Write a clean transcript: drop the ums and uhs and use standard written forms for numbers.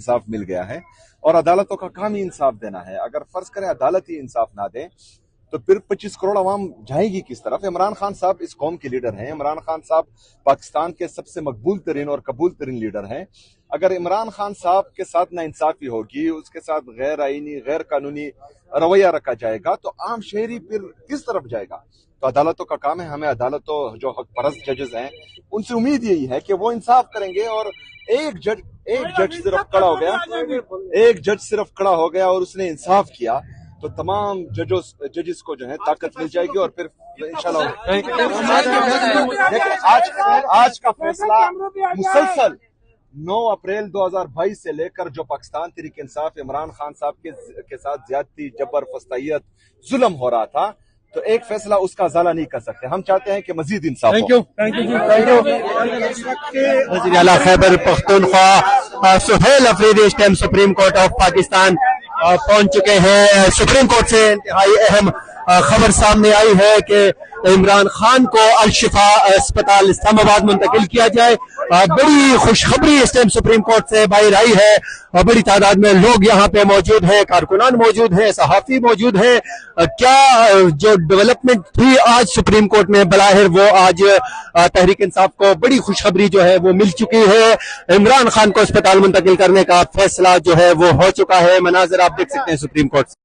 इंसाफ मिल गया है और अदालतों का काम ही इंसाफ देना है। अगर फर्ज करें अदालत ही इंसाफ ना दे तो फिर 25 करोड़ अवाम जाएगी किस तरफ? इमरान खान साहब इस कौम के लीडर हैं। इमरान खान साहब पाकिस्तान के सबसे मकबूल तरीन और कबूल तरीन लीडर हैं। अगर इमरान खान साहब के साथ नाइंसाफी होगी, उसके साथ गैर आईनी गैर कानूनी रवैया रखा जाएगा तो आम शहरी फिर किस तरफ जाएगा? तो अदालतों का काम है, हमें अदालतों जो हक परस्त जजेस हैं उनसे उम्मीद यही है कि वो इंसाफ करेंगे। और एक जज सिर्फ खड़ा हो गया और उसने इंसाफ किया तो तमाम जजेस को जो है ताकत मिल जाएगी और फिर इंशाल्लाह आज का फैसला मुसलसल 9 अप्रैल 2022 से लेकर जो पाकिस्तान तहरीक इंसाफ इमरान खान साहब के साथ ज्यादती, जबर, फस्तायत, जुल्म हो रहा था तो एक फैसला उसका ज़ाला नहीं कर सकते। हम चाहते हैं कि मजीद इंसाफ हो। Thank you. वज़ीर आला खैबर पख्तूनख्वा सुहेल अफरीदी इस time supreme court of Pakistan पहुंच चुके हैं। सुप्रीम कोर्ट से इंतहाई अहम खबर सामने आई है कि इमरान खान को अल-शिफा अस्पताल इस्लामाबाद मुंतकिल किया जाए। बड़ी खुशखबरी इस टाइम सुप्रीम कोर्ट से बाहर आई है। बड़ी तादाद में लोग यहाँ पे मौजूद हैं, कारकुनान मौजूद हैं, सहाफी मौजूद हैं। क्या जो डेवलपमेंट थी आज सुप्रीम कोर्ट में बलाहिर वो आज तहरीक इंसाफ को बड़ी खुशखबरी जो है वो मिल चुकी है। इमरान खान को अस्पताल मुंतकिल करने का फैसला जो है वो हो चुका है। मनाज़िर आप देख सकते हैं सुप्रीम कोर्ट।